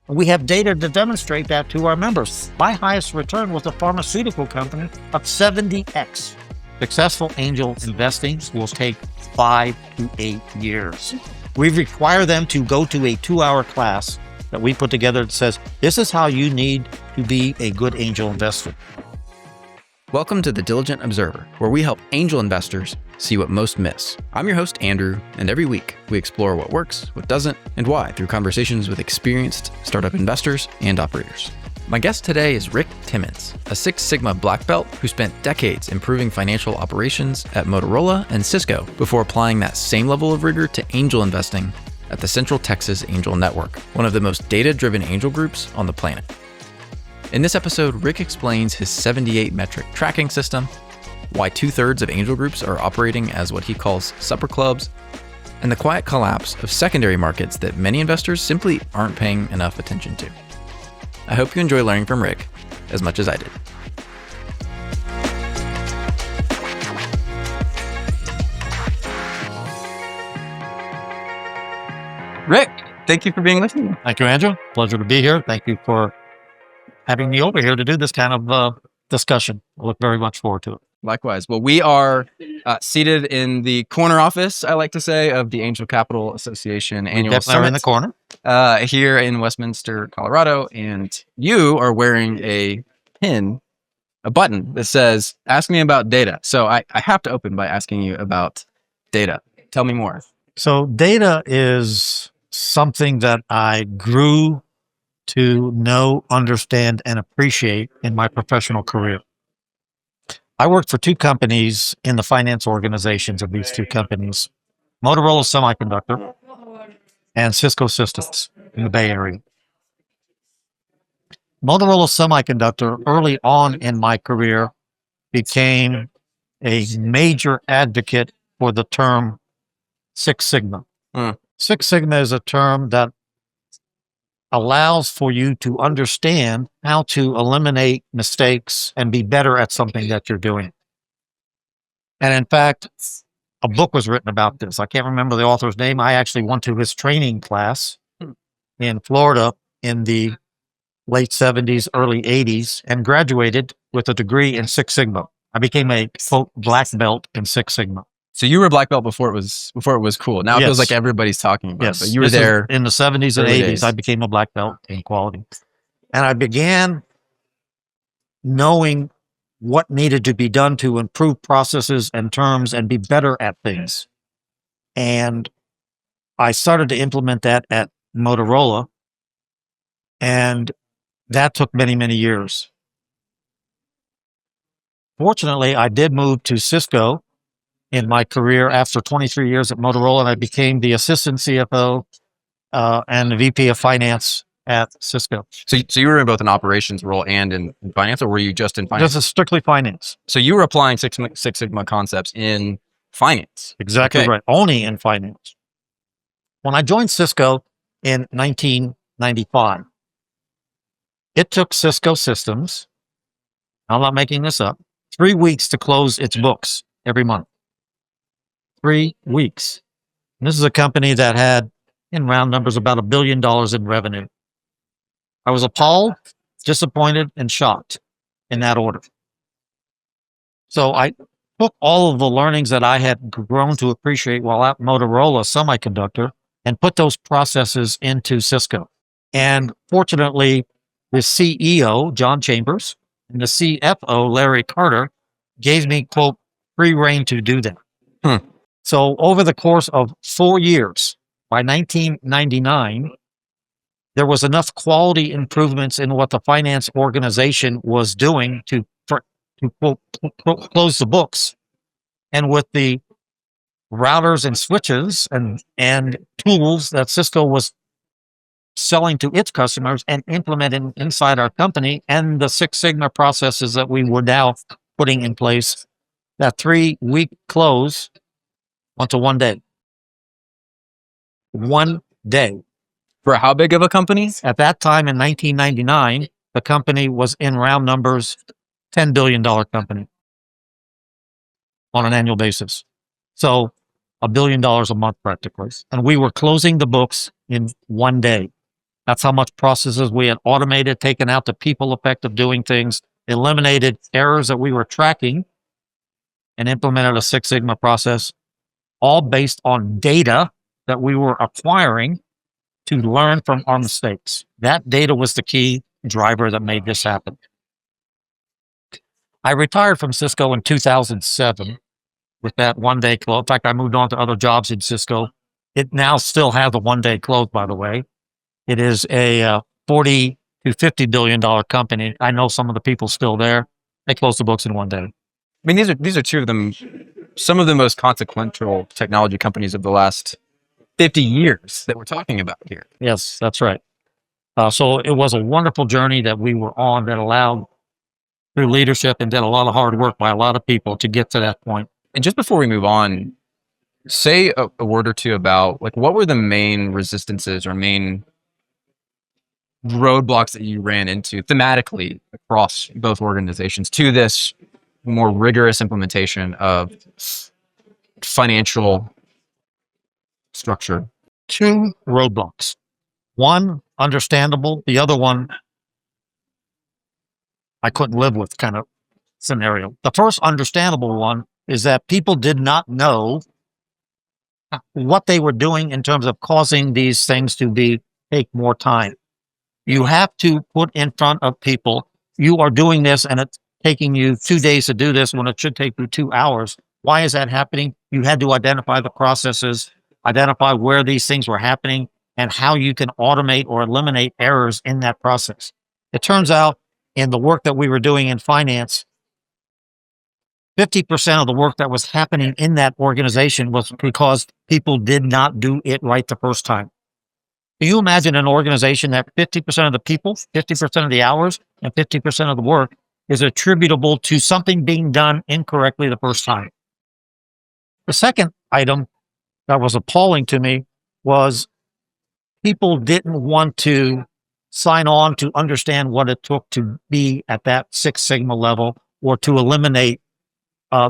We have data to demonstrate that to our members. My highest return was a pharmaceutical company of 70x. Successful angel investing will take 5 to 8 years. We require them to go to a 2-hour class that we put together that says, this is how you need to be a good angel investor. Welcome to The Diligent Observer, where we help angel investors see what most miss. I'm your host, Andrew, and every week we explore what works, what doesn't, and why through conversations with experienced startup investors and operators. My guest today is Rick Timmins, a Six Sigma black belt who spent decades improving financial operations at Motorola and Cisco before applying that same level of rigor to angel investing at the Central Texas Angel Network, one of the most data-driven angel groups on the planet. In this episode, Rick explains his 78 metric tracking system, why 2/3 of angel groups are operating as what he calls supper clubs, and the quiet collapse of secondary markets that many investors simply aren't paying enough attention to. I hope you enjoy learning from Rick as much as I did. Rick, thank you for being with me. Thank you, Andrew. Pleasure to be here. Thank you for having me over here to do this kind of discussion. I look very much forward to it. Likewise. Well, we are seated in the corner office, I like to say, of the Angel Capital Association annual summit in the corner here in Westminster, Colorado. And you are wearing a button that says, ask me about data. So I have to open by asking you about data. Tell me more. So data is something that I grew to know, understand, and appreciate in my professional career. I worked for 2 companies in the finance organizations of these 2 companies, Motorola Semiconductor and Cisco Systems in the Bay Area. Motorola Semiconductor, early on in my career, became a major advocate for the term Six Sigma. Six Sigma is a term that allows for you to understand how to eliminate mistakes and be better at something that you're doing. And in fact, a book was written about this. I can't remember the author's name. I actually went to his training class in Florida in the late 70s, early 80s, and graduated with a degree in Six Sigma. I became a quote black belt in Six Sigma. So you were a black belt before it was cool. Now it feels like everybody's talking about it. But you were there in the 70s and 80s. Days. I became a black belt in quality. And I began knowing what needed to be done to improve processes and terms and be better at things. And I started to implement that at Motorola. And that took many, many years. Fortunately, I did move to Cisco in my career after 23 years at Motorola, and I became the assistant CFO and the VP of finance at Cisco. So you were in both an operations role and in finance, or were you just in finance? Just strictly finance. So you were applying Six Sigma concepts in finance. Exactly right. Only in finance. When I joined Cisco in 1995, it took Cisco Systems, I'm not making this up, 3 weeks to close its books every month. 3 weeks. And this is a company that had, in round numbers, about $1 billion in revenue. I was appalled, disappointed, and shocked in that order. So I took all of the learnings that I had grown to appreciate while at Motorola Semiconductor and put those processes into Cisco. And fortunately, the CEO, John Chambers, and the CFO, Larry Carter, gave me, quote, free rein to do that. So over the course of 4 years, by 1999, there was enough quality improvements in what the finance organization was doing to close the books. And with the routers and switches and tools that Cisco was selling to its customers and implementing inside our company, and the Six Sigma processes that we were now putting in place, that 3-week close went to 1 day. 1 day. For how big of a company? At that time in 1999, the company was in round numbers, $10 billion company on an annual basis. So $1 billion a month practically. And we were closing the books in 1 day. That's how much processes we had automated, taken out the people effect of doing things, eliminated errors that we were tracking, and implemented a Six Sigma process, all based on data that we were acquiring to learn from our mistakes. That data was the key driver that made this happen. I retired from Cisco in 2007 with that one-day close. In fact, I moved on to other jobs in Cisco. It now still has a one-day close, by the way. It is a 40 to $50 billion company. I know some of the people still there. They close the books in one day. I mean, these are two of them, some of the most consequential technology companies of the last 50 years that we're talking about here. Yes, that's right. So it was a wonderful journey that we were on that allowed through leadership and did a lot of hard work by a lot of people to get to that point. And just before we move on, say a word or two about like what were the main resistances or main roadblocks that you ran into thematically across both organizations to this more rigorous implementation of financial structure? Two roadblocks. One, understandable. The other one, I couldn't live with kind of scenario. The first understandable one is that people did not know what they were doing in terms of causing these things to take more time. You have to put in front of people, you are doing this and it's taking you 2 days to do this when it should take you 2 hours. Why is that happening? You had to identify the processes, identify where these things were happening, and how you can automate or eliminate errors in that process. It turns out in the work that we were doing in finance, 50% of the work that was happening in that organization was because people did not do it right the first time. Can you imagine an organization that 50% of the people, 50% of the hours, and 50% of the work is attributable to something being done incorrectly the first time? The second item that was appalling to me was people didn't want to sign on to understand what it took to be at that Six Sigma level or to eliminate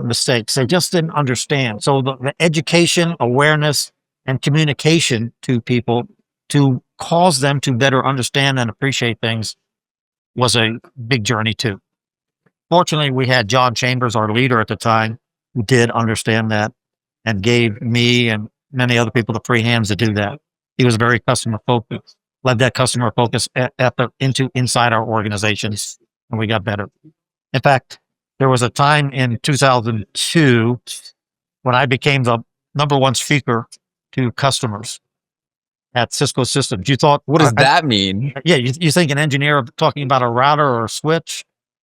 mistakes. They just didn't understand. So the education, awareness, and communication to people to cause them to better understand and appreciate things was a big journey too. Fortunately, we had John Chambers, our leader at the time, who did understand that and gave me and many other people the free hands to do that. He was very customer focused, led that customer focus effort inside our organizations, and we got better. In fact, there was a time in 2002 when I became the number one speaker to customers at Cisco Systems. You thought, what does that mean? Yeah, you think an engineer talking about a router or a switch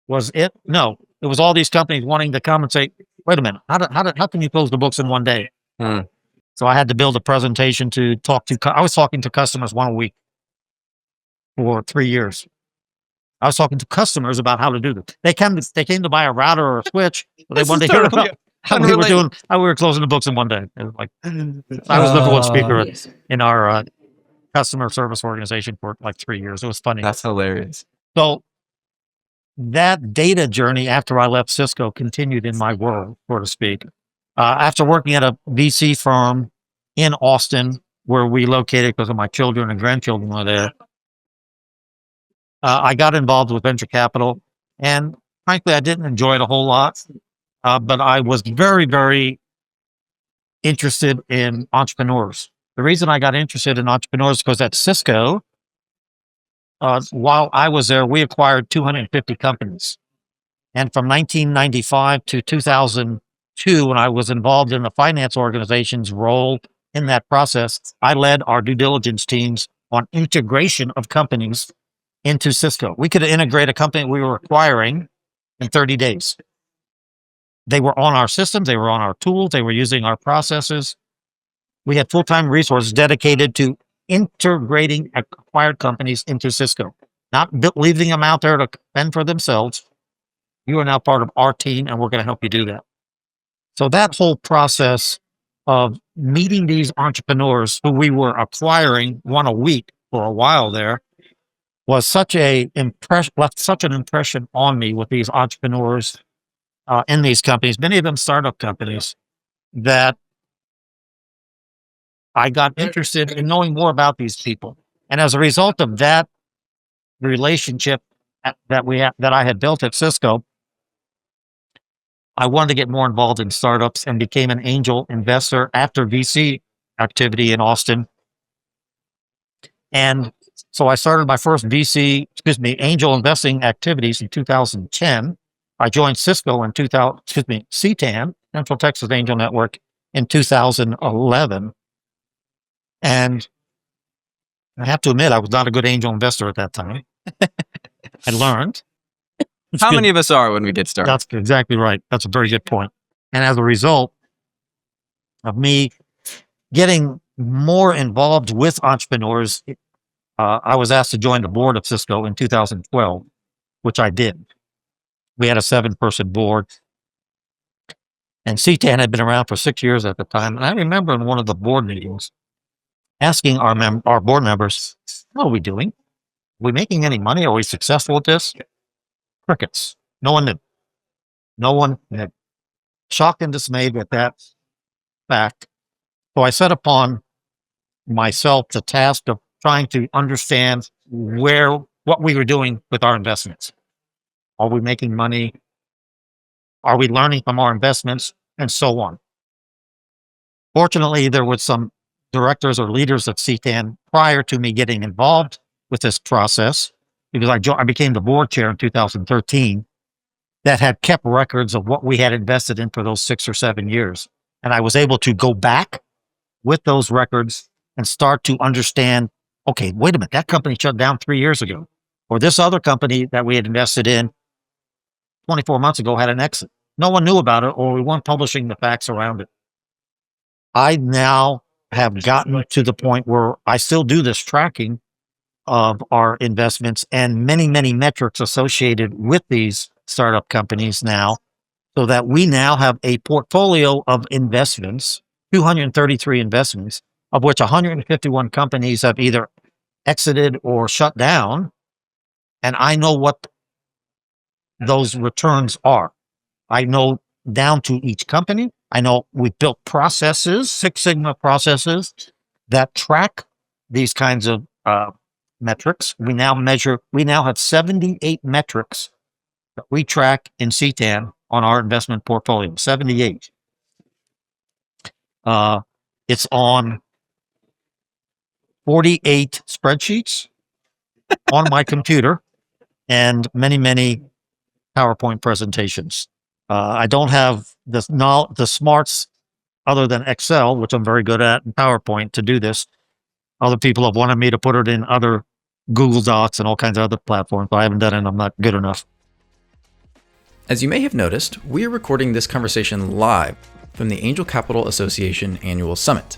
was it? No, it was all these companies wanting to come and say, wait a minute, how can you close the books in one day? So I had to build a presentation to talk to, I was talking to customers 1 week for 3 years. I was talking to customers about how to do this. They came to buy a router or a switch, but they wanted to hear about how we were doing, how we were closing the books in one day. It was like, I was number one speaker in our customer service organization for like 3 years. It was funny. That's hilarious. So that data journey after I left Cisco continued in my world, so to speak. After working at a VC firm in Austin, where we located because of my children and grandchildren were there, I got involved with venture capital, and frankly, I didn't enjoy it a whole lot, but I was very, very interested in entrepreneurs. The reason I got interested in entrepreneurs is because at Cisco, while I was there, we acquired 250 companies. And from 1995 to 2002, when I was involved in the finance organization's role in that process, I led our due diligence teams on integration of companies into Cisco. We could integrate a company we were acquiring in 30 days. They were on our systems, they were on our tools, they were using our processes. We had full-time resources dedicated to integrating acquired companies into Cisco, not leaving them out there to fend for themselves. You are now part of our team, and we're going to help you do that. So that whole process of meeting these entrepreneurs who we were acquiring one a week for a while there was such a left such an impression on me with these entrepreneurs in these companies, many of them startup companies, that I got interested in knowing more about these people. And as a result of that relationship that I had built at Cisco, I wanted to get more involved in startups and became an angel investor after VC activity in Austin. And so I started my first angel investing activities in 2010. I joined Cisco in CTAN, Central Texas Angel Network, in 2011. And I have to admit, I was not a good angel investor at that time. I learned. How many of us are when we get started? That's exactly right. That's a very good point. And as a result of me getting more involved with entrepreneurs, I was asked to join the board of Cisco in 2012, which I did. We had a 7-person board, and CTAN had been around for 6 years at the time. And I remember in one of the board meetings asking our board members, "What are we doing? Are we making any money? Are we successful at this?" Crickets. No one knew. No one knew. Shocked and dismayed with that fact. So I set upon myself the task of trying to understand what we were doing with our investments. Are we making money? Are we learning from our investments? And so on. Fortunately, there were some directors or leaders of CTAN prior to me getting involved with this process, because I became the board chair in 2013, that had kept records of what we had invested in for those 6 or 7 years. And I was able to go back with those records and start to understand, okay, wait a minute, that company shut down 3 years ago. Or this other company that we had invested in 24 months ago had an exit. No one knew about it, or we weren't publishing the facts around it. I now have gotten to the point where I still do this tracking of our investments and many, many metrics associated with these startup companies now, so that we now have a portfolio of investments, 233 investments, of which 151 companies have either exited or shut down. And I know what those returns are. I know down to each company. I know we built processes, Six Sigma processes that track these kinds of metrics. We now have 78 metrics that we track in CTAN on our investment portfolio, 78. It's on 48 spreadsheets on my computer and many, many PowerPoint presentations. I don't have the smarts other than Excel, which I'm very good at, and PowerPoint to do this. Other people have wanted me to put it in other Google Docs and all kinds of other platforms, but I haven't done it. I'm not good enough. As you may have noticed, we are recording this conversation live from the Angel Capital Association Annual Summit.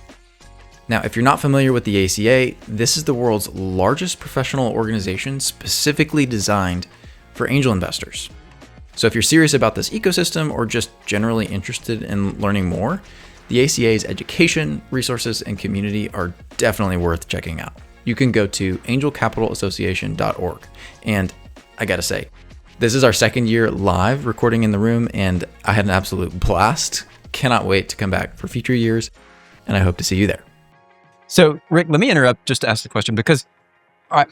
Now, if you're not familiar with the ACA, this is the world's largest professional organization specifically designed for angel investors. So if you're serious about this ecosystem or just generally interested in learning more, the ACA's education, resources, and community are definitely worth checking out. You can go to angelcapitalassociation.org. And I gotta say, this is our second year live recording in the room, and I had an absolute blast. Cannot wait to come back for future years, and I hope to see you there. So, Rick, let me interrupt just to ask the question, because I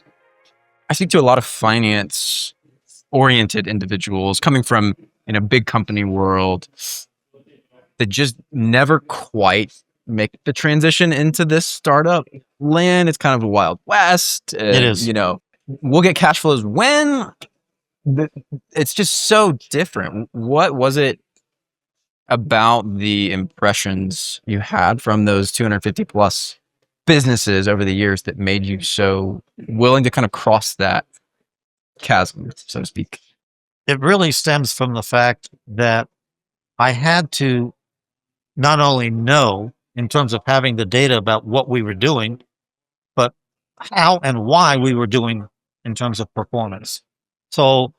speak to a lot of finance-oriented individuals coming from a big company world that just never quite make the transition into this startup land. It's kind of a wild west. It is. We'll get cash flows when. It's just so different. What was it about the impressions you had from those 250 plus businesses over the years that made you so willing to kind of cross that chasm, so to speak? It really stems from the fact that I had to not only know in terms of having the data about what we were doing, but how and why we were doing in terms of performance. So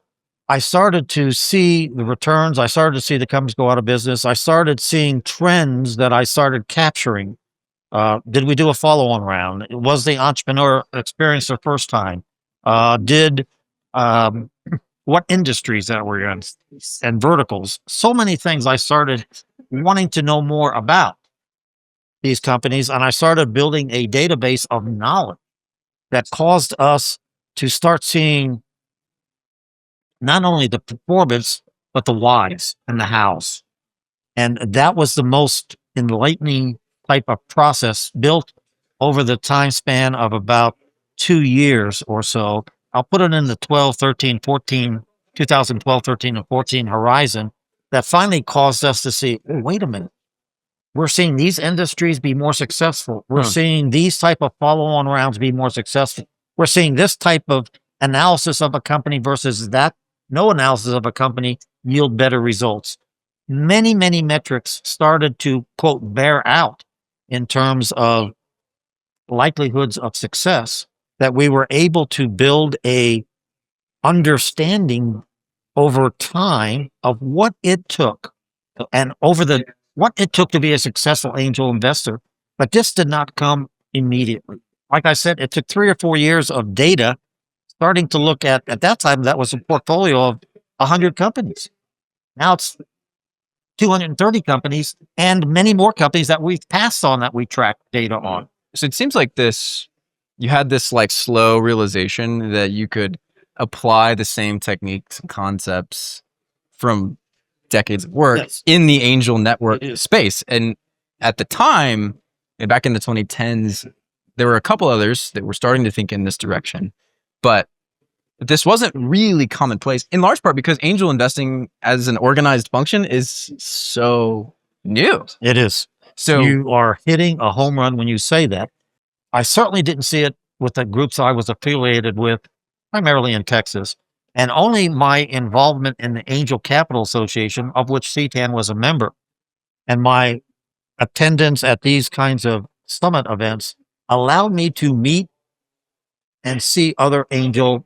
I started to see the returns. I started to see the companies go out of business. I started seeing trends that I started capturing. Did we do a follow-on round? Was the entrepreneur experience their first time? What industries that we're in and verticals? So many things I started wanting to know more about these companies, and I started building a database of knowledge that caused us to start seeing not only the performance, but the whys and the hows. And that was the most enlightening type of process built over the time span of about 2 years or so. I'll put it in the 12, 13, 14, 2012, 13, and 14 horizon that finally caused us to see, oh, wait a minute. We're seeing these industries be more successful. We're seeing these type of follow-on rounds be more successful. We're seeing this type of analysis of a company versus that no analysis of a company yield better results. Many, many metrics started to, quote, bear out in terms of likelihoods of success, that we were able to build a understanding over time of what it took and what it took to be a successful angel investor. But this did not come immediately. Like I said, it took 3 or 4 years of data starting to look at that time, that was a portfolio of 100 companies. Now it's 230 companies and many more companies that we've passed on that we track data on. So it seems like you had this like slow realization that you could apply the same techniques and concepts from decades of work in the angel network space. And at the time, back in the 2010s, there were a couple others that were starting to think in this direction, but this wasn't really commonplace, in large part because angel investing as an organized function is so new. It is. So you are hitting a home run when you say that. I certainly didn't see it with the groups I was affiliated with, primarily in Texas, and only my involvement in the Angel Capital Association, of which CTAN was a member, and my attendance at these kinds of summit events allowed me to meet and see other angel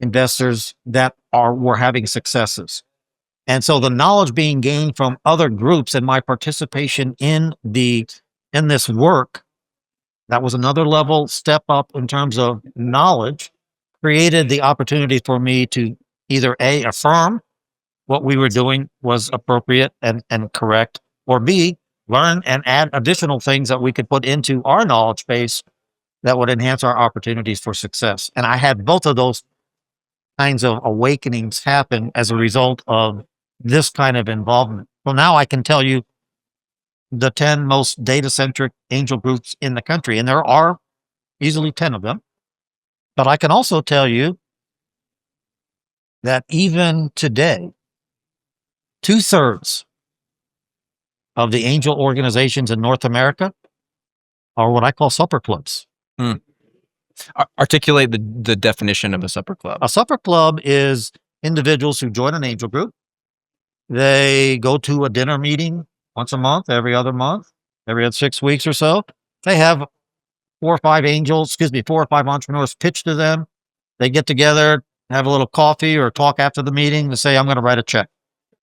investors that were having successes. And so the knowledge being gained from other groups and my participation in this work, that was another level step up in terms of knowledge, created the opportunity for me to either A, affirm what we were doing was appropriate and correct, or B, learn and add additional things that we could put into our knowledge base that would enhance our opportunities for success. And I had both of those kinds of awakenings happen as a result of this kind of involvement. Well, now I can tell you the 10 most data-centric angel groups in the country, and there are easily 10 of them. But I can also tell you that even today, 2/3 of the angel organizations in North America are what I call supper clubs. Articulate the definition of a supper club. A supper club is individuals who join an angel group. They go to a dinner meeting once a month, every other month, every other 6 weeks or so. They have 4 or 5 entrepreneurs pitch to them. They get together, have a little coffee or talk after the meeting and say, I'm going to write a check.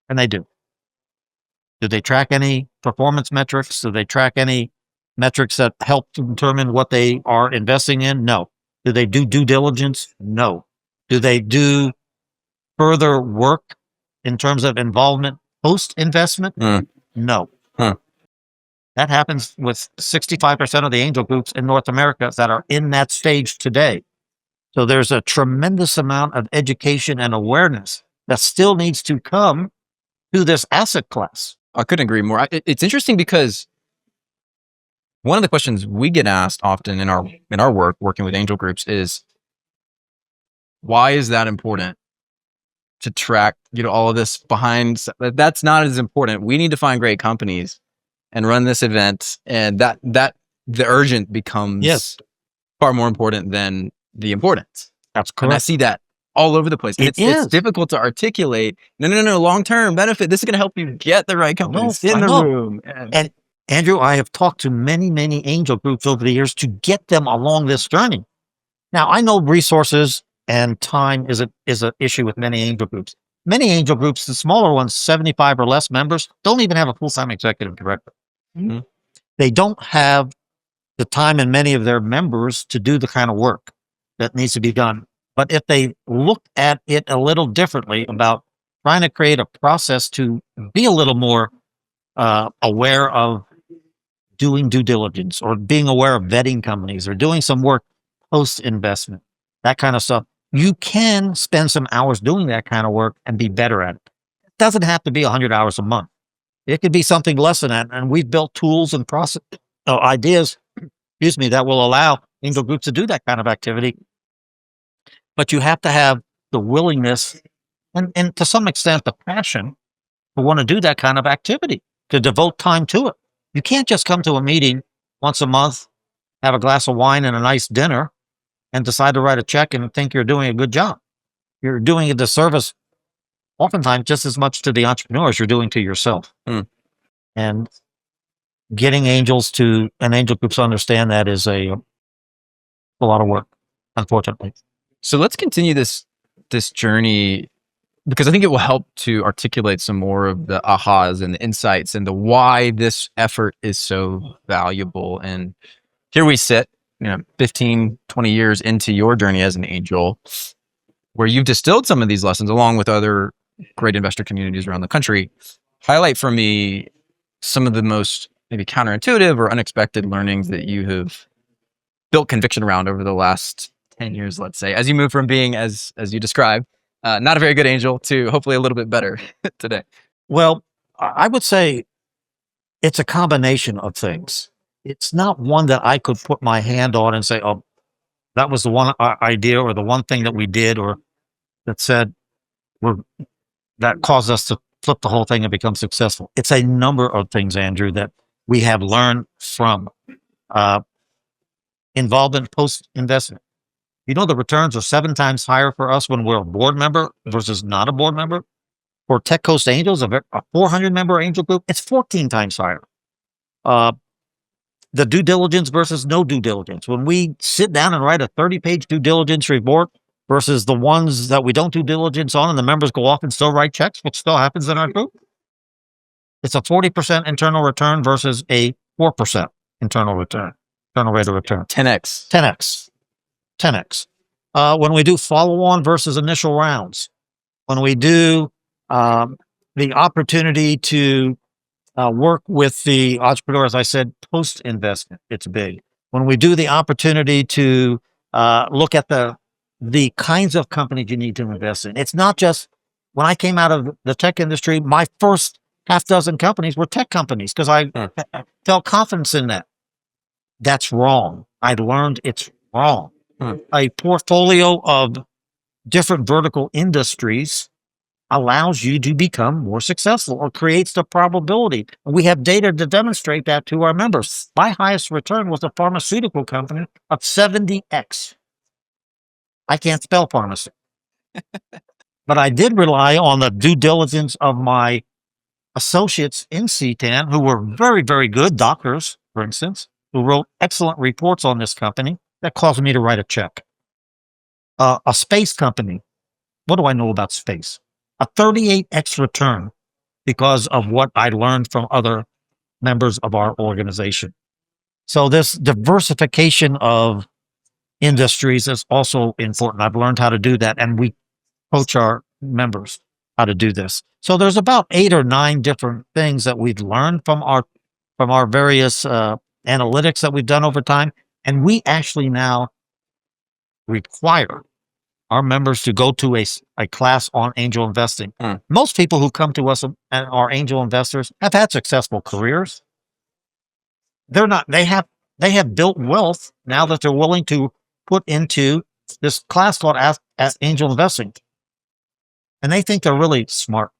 And they do. Do they track any performance metrics? Do they track any metrics that help to determine what they are investing in? No. Do they do due diligence? No. Do they do further work in terms of involvement post-investment? No. That happens with 65% of the angel groups in North America that are in that stage today. So there's a tremendous amount of education and awareness that still needs to come to this asset class. I couldn't agree more. It's interesting because one of the questions we get asked often in our work, working with angel groups, is why is that important to track, all of this behind? That's not as important. We need to find great companies and run this event, and that the urgent becomes far more important than the importance. That's correct. And I see that all over the place. It's difficult to articulate. No, long-term benefit. This is going to help you get the right companies in the room. And Andrew, I have talked to many, many angel groups over the years to get them along this journey. Now, I know resources and time is an issue with many angel groups. Many angel groups, the smaller ones, 75 or less members, don't even have a full-time executive director. Mm-hmm. They don't have the time in many of their members to do the kind of work that needs to be done. But if they look at it a little differently about trying to create a process to be a little more aware of doing due diligence or being aware of vetting companies or doing some work post-investment, that kind of stuff. You can spend some hours doing that kind of work and be better at it. It doesn't have to be 100 hours a month. It could be something less than that. And we've built tools and process ideas, that will allow angel groups to do that kind of activity. But you have to have the willingness and to some extent the passion to want to do that kind of activity, to devote time to it. You can't just come to a meeting once a month, have a glass of wine and a nice dinner, and decide to write a check and think you're doing a good job. You're doing a disservice, oftentimes just as much to the entrepreneur as you're doing to yourself. And getting angels and angel groups to understand that is a lot of work, unfortunately. So let's continue this journey, because I think it will help to articulate some more of the ahas and the insights and the why this effort is so valuable. And here we sit, 15, 20 years into your journey as an angel, where you've distilled some of these lessons along with other great investor communities around the country. Highlight for me some of the most maybe counterintuitive or unexpected learnings that you have built conviction around over the last 10 years, let's say, as you move from being, as you described, not a very good angel to hopefully a little bit better today. Well, I would say it's a combination of things. It's not one that I could put my hand on and say, oh, that was the one idea or the one thing that we did or that said that caused us to flip the whole thing and become successful. It's a number of things, Andrew, that we have learned from involvement post-investment. The returns are 7 times higher for us when we're a board member versus not a board member. For Tech Coast Angels, a 400-member angel group, it's 14 times higher. The due diligence versus no due diligence. When we sit down and write a 30-page due diligence report versus the ones that we don't do diligence on and the members go off and still write checks, which still happens in our group, it's a 40% internal return versus a 4% internal rate of return. 10x. 10x. When we do follow-on versus initial rounds, when we do the opportunity to work with the entrepreneur, as I said, post-investment, it's big. When we do the opportunity to look at the kinds of companies you need to invest in, it's not just, when I came out of the tech industry, my first half dozen companies were tech companies because I felt confidence in that. That's wrong. I learned it's wrong. A portfolio of different vertical industries allows you to become more successful or creates the probability. And we have data to demonstrate that to our members. My highest return was a pharmaceutical company of 70x. I can't spell pharmacy. But I did rely on the due diligence of my associates in CTAN who were very, very good doctors, for instance, who wrote excellent reports on this company that caused me to write a check. A space company. What do I know about space? A 38x return because of what I learned from other members of our organization. So this diversification of industries is also important. I've learned how to do that, and we coach our members how to do this. So there's about 8 or 9 different things that we've learned from our various analytics that we've done over time, and we actually now require our members to go to a class on angel investing. Most people who come to us and are angel investors have had successful careers. They have built wealth now that they're willing to put into this class called as angel investing. And they think they're really smart,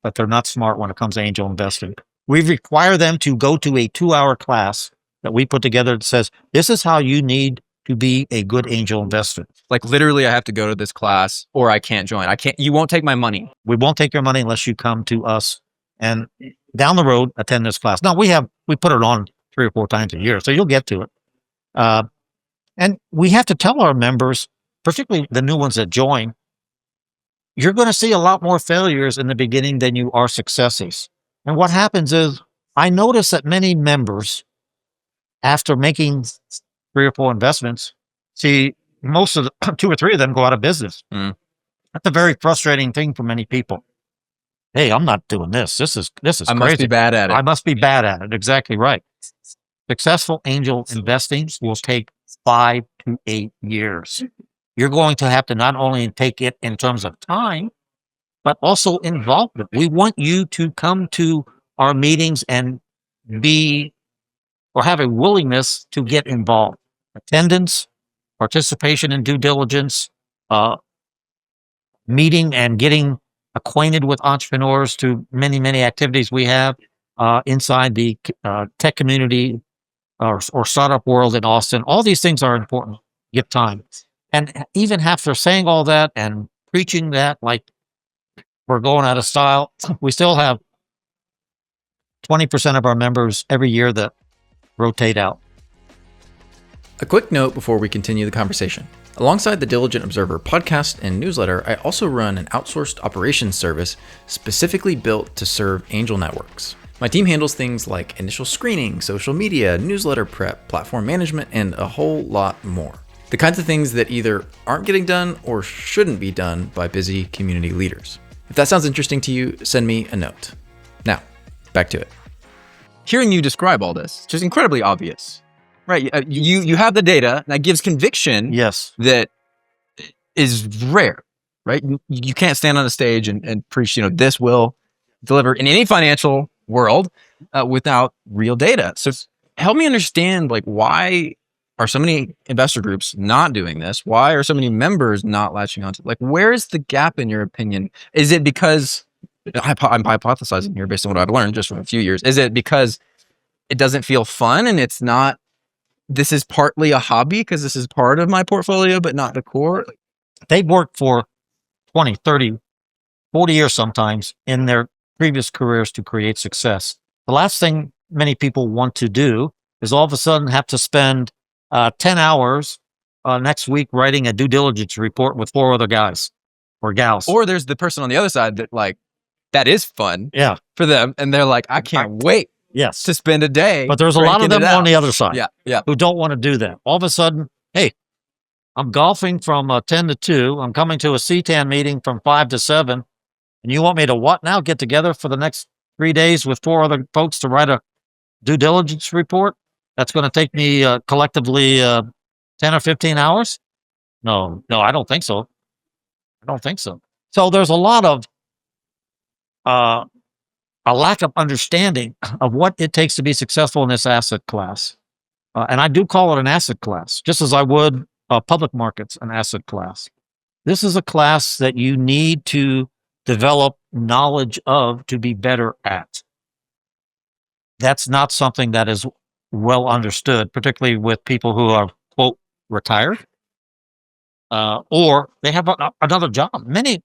but they're not smart when it comes to angel investing. We require them to go to a 2-hour class that we put together that says, this is how you need to be a good angel investor. Like literally I have to go to this class or I can't join. You won't take my money. We won't take your money unless you come to us and down the road attend this class. Now we put it on 3 or 4 times a year, so you'll get to it. And we have to tell our members, particularly the new ones that join, you're going to see a lot more failures in the beginning than you are successes. And what happens is I notice that many members, after making 3 or 4 investments, see most of the 2 or 3 of them go out of business. That's a very frustrating thing for many people. Hey, I'm not doing this. This is crazy. I must be bad at it. I must be bad at it. Exactly right. Successful angel investing will take 5 to 8 years. You're going to have to not only take it in terms of time, but also involvement. We want you to come to our meetings and be or have a willingness to get involved. Attendance, participation in due diligence, meeting and getting acquainted with entrepreneurs through many, many activities we have inside the tech community or startup world in Austin. All these things are important. Give time. And even after saying all that and preaching that, like we're going out of style, we still have 20% of our members every year that rotate out. A quick note before we continue the conversation. Alongside the Diligent Observer podcast and newsletter, I also run an outsourced operations service specifically built to serve angel networks. My team handles things like initial screening, social media, newsletter prep, platform management, and a whole lot more. The kinds of things that either aren't getting done or shouldn't be done by busy community leaders. If that sounds interesting to you, send me a note. Now, back to it. Hearing you describe all this, it's just incredibly obvious, right? You have the data that gives conviction. Yes. That is rare, right? You can't stand on a stage and preach, this will deliver in any financial world without real data. So help me understand, why are so many investor groups not doing this? Why are so many members not latching onto it? Where's the gap in your opinion? Is it because, I'm hypothesizing here based on what I've learned just from a few years, is it because it doesn't feel fun and it's not, this is partly a hobby because this is part of my portfolio, but not the core? They've worked for 20, 30, 40 years sometimes in their previous careers to create success. The last thing many people want to do is all of a sudden have to spend 10 hours next week writing a due diligence report with 4 other guys or gals. Or there's the person on the other side that that is fun for them. And they're like, I can't wait to spend a day. But there's a lot of them on the other side who don't want to do that. All of a sudden, hey, I'm golfing from 10 to 2. I'm coming to a CTAN meeting from 5 to 7. And you want me to what now? Get together for the next 3 days with 4 other folks to write a due diligence report? That's going to take me collectively 10 or 15 hours? No, I don't think so. So there's a lot of a lack of understanding of what it takes to be successful in this asset class. And I do call it an asset class, just as I would public markets an asset class. This is a class that you need to develop knowledge of to be better at. That's not something that is well understood, particularly with people who are, quote, retired, or they have another job.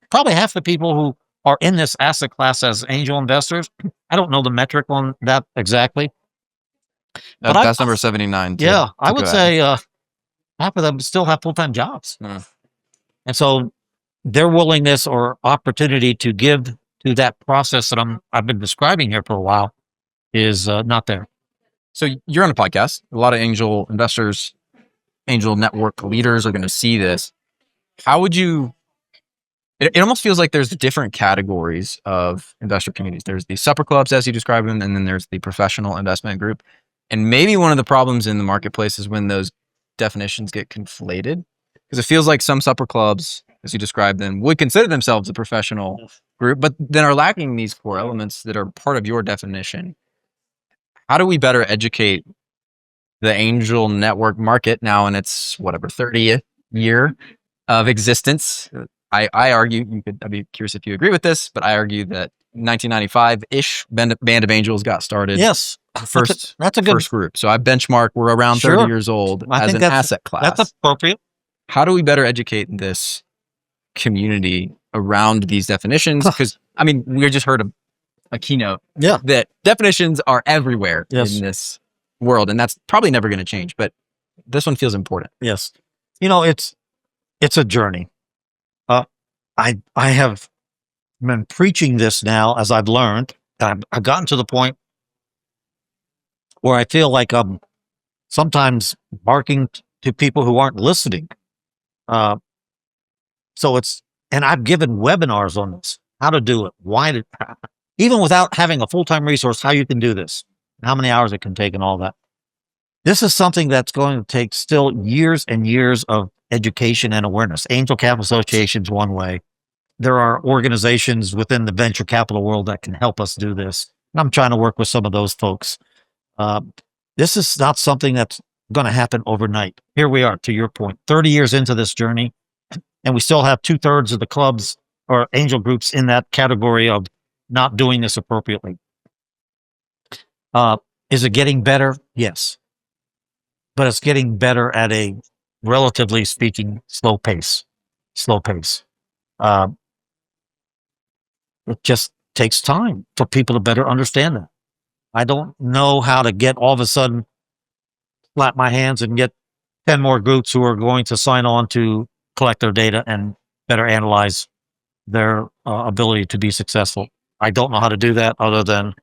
Probably half the people who are in this asset class as angel investors, I don't know the metric on that exactly. But that's number 79. Yeah, I would say half of them still have full-time jobs. And so their willingness or opportunity to give to that process that I've been describing here for a while is not there. So you're on a podcast. A lot of angel investors, angel network leaders are going to see this. How would you, it almost feels like there's different categories of investor communities. There's the supper clubs, as you described them, and then there's the professional investment group. And maybe one of the problems in the marketplace is when those definitions get conflated, because it feels like some supper clubs, as you described them, would consider themselves a professional group, but then are lacking these core elements that are part of your definition. How do we better educate the angel network market now in its 30th year of existence? I argue, I'd be curious if you agree with this, but I argue that 1995-ish Band of Angels got started. Yes. That's a good first group. So I benchmark, we're around 30 years old as an asset class. That's appropriate. How do we better educate this community around these definitions? Because, we just heard a keynote that definitions are everywhere in this world, and that's probably never going to change, but this one feels important. Yes. It's a journey. I have been preaching this now as I've learned. I've gotten to the point where I feel like I'm sometimes barking to people who aren't listening. And I've given webinars on this, how to do it, even without having a full-time resource, how you can do this, how many hours it can take and all that. This is something that's going to take still years and years of education and awareness. Angel Capital Association is one way. There are organizations within the venture capital world that can help us do this. And I'm trying to work with some of those folks. This is not something that's going to happen overnight. Here we are, to your point, 30 years into this journey, and we still have 2/3 of the clubs or angel groups in that category of not doing this appropriately. Is it getting better? Yes. But it's getting better at a, relatively speaking, slow pace. It just takes time for people to better understand that. I don't know how to get all of a sudden slap my hands and get 10 more groups who are going to sign on to collect their data and better analyze their ability to be successful. I don't know how to do that other than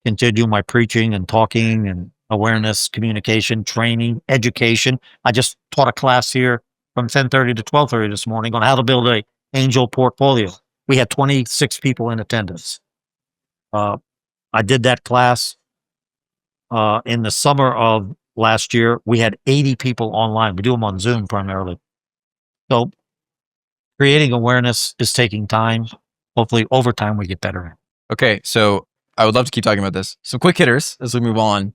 continue my preaching and talking and awareness, communication, training, education. I just taught a class here from 10:30 to 12:30 this morning on how to build a angel portfolio. We had 26 people in attendance. I did that class in the summer of last year. We had 80 people online. We do them on Zoom primarily. So creating awareness is taking time. Hopefully over time we get better at it. Okay, so I would love to keep talking about this. Some quick hitters as we move on.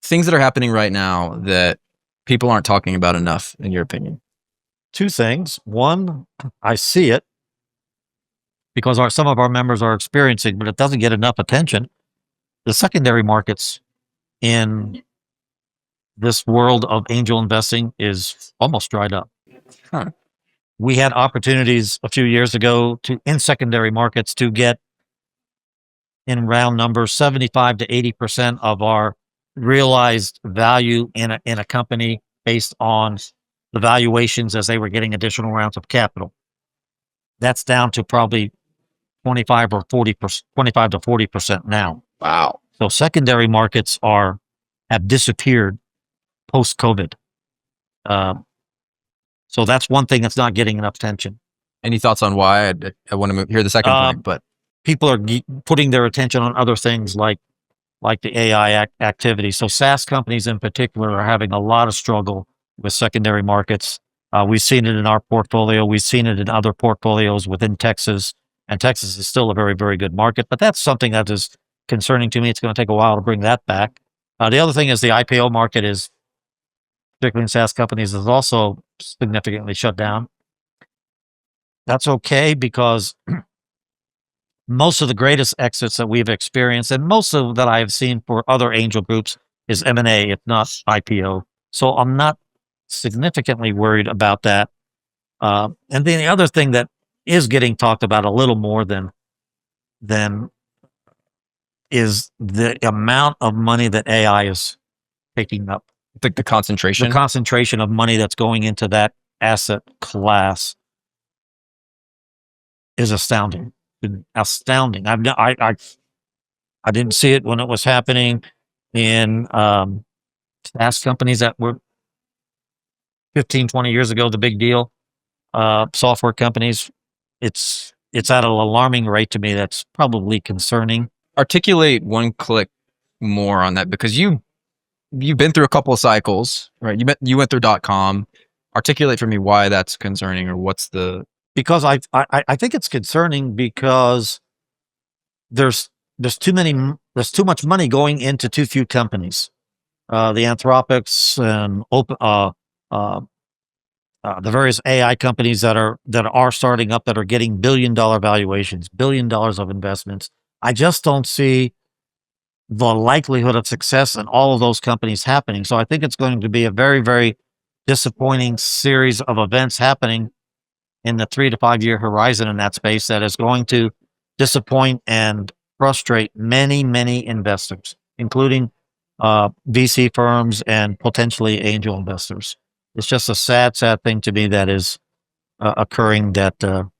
Things that are happening right now that people aren't talking about enough, in your opinion. Two things. One, I see it because some of our members are experiencing, but it doesn't get enough attention. The secondary markets in this world of angel investing is almost dried up. Huh. We had opportunities a few years ago in secondary markets to get, in round numbers, 75 to 80% of our realized value in a company based on the valuations as they were getting additional rounds of capital. That's down to probably 25 to 40% now. Wow. So secondary markets have disappeared post-COVID. So that's one thing that's not getting enough attention. Any thoughts on why? I want to hear the second point, but people are putting their attention on other things like the AI activity. So SaaS companies in particular are having a lot of struggle with secondary markets. We've seen it in our portfolio. We've seen it in other portfolios within Texas, and Texas is still a very, very good market, but that's something that is concerning to me. It's going to take a while to bring that back. The other thing is the IPO market is, particularly in SaaS companies, is also significantly shut down. That's okay because most of the greatest exits that we've experienced, and most of that I have seen for other angel groups, is M&A, if not IPO. So I'm not significantly worried about that. And then the other thing that is getting talked about a little more than is the amount of money that AI is taking up. the concentration. The concentration of money that's going into that asset class is astounding. Astounding. I didn't see it when it was happening in SaaS companies that were 15, 20 years ago, the big deal. Software companies, it's at an alarming rate to me. That's probably concerning. Articulate one click more on that, because you've been through a couple of cycles, right? You went through .com. Articulate for me why that's concerning, or what's the... Because I think it's concerning because there's too much money going into too few companies. The Anthropics and the various AI companies that are starting up, that are getting $1 billion valuations, $1 billion of investments. I just don't see the likelihood of success in all of those companies happening. So I think it's going to be a very, very disappointing series of events happening in the 3 to 5 year horizon in that space, that is going to disappoint and frustrate many, many investors, including VC firms and potentially angel investors. It's just a sad, sad thing to me that is occurring, that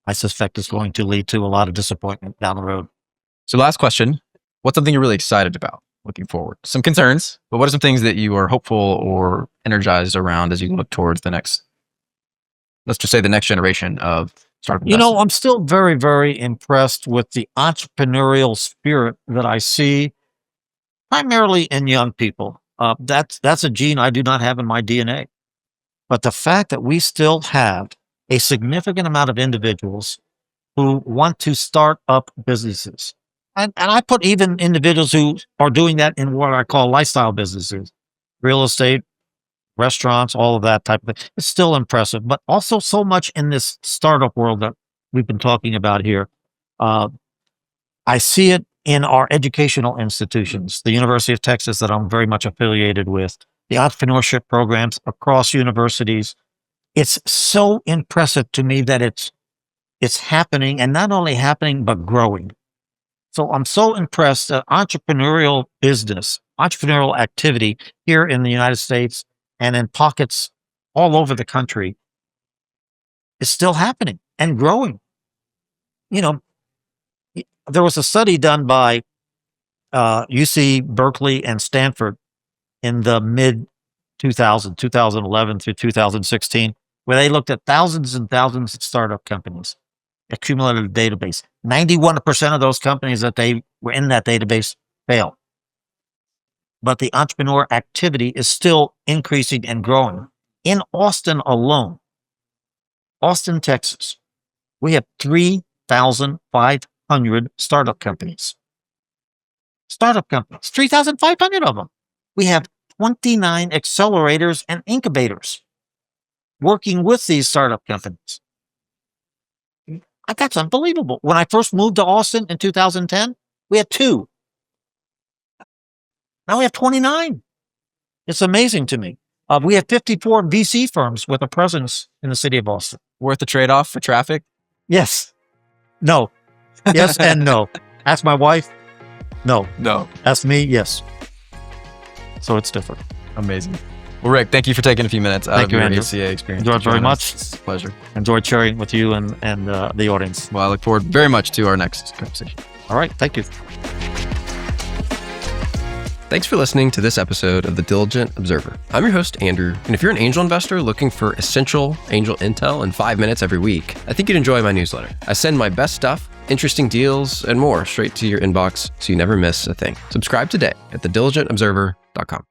I suspect is going to lead to a lot of disappointment down the road. So last question, what's something you're really excited about looking forward? Some concerns, but what are some things that you are hopeful or energized around as you look towards the next, let's just say, the next generation of startup investing? I'm still very, very impressed with the entrepreneurial spirit that I see primarily in young people. That's a gene I do not have in my DNA. But the fact that we still have a significant amount of individuals who want to start up businesses. And I put even individuals who are doing that in what I call lifestyle businesses, real estate, restaurants, all of that type of thing. It's still impressive, but also so much in this startup world that we've been talking about here. I see it in our educational institutions, the University of Texas that I'm very much affiliated with, the entrepreneurship programs across universities. It's so impressive to me that it's happening, and not only happening, but growing. So I'm so impressed that entrepreneurial business, entrepreneurial activity here in the United States and in pockets all over the country is still happening and growing. There was a study done by UC Berkeley and Stanford in the mid 2011 through 2016, where they looked at thousands and thousands of startup companies, accumulated a database. 91% of those companies that they were in that database failed. But the entrepreneur activity is still increasing and growing. In Austin alone, Austin, Texas, we have 3,500 startup companies. 3,500 of them. We have 29 accelerators and incubators working with these startup companies. That's unbelievable. When I first moved to Austin in 2010, we had 2. Now we have 29. It's amazing to me. We have 54 VC firms with a presence in the city of Austin. Worth the trade-off for traffic? Yes. No. Yes and no. Ask my wife. No. Ask me. Yes. So it's different. Amazing. Well, Rick, thank you for taking a few minutes out of your ACA experience. Enjoyed very much. It's a pleasure. Enjoyed sharing with you and the audience. Well, I look forward very much to our next conversation. All right. Thank you. Thanks for listening to this episode of The Diligent Observer. I'm your host, Andrew, and if you're an angel investor looking for essential angel intel in 5 minutes every week, I think you'd enjoy my newsletter. I send my best stuff, interesting deals, and more straight to your inbox so you never miss a thing. Subscribe today at thediligentobserver.com.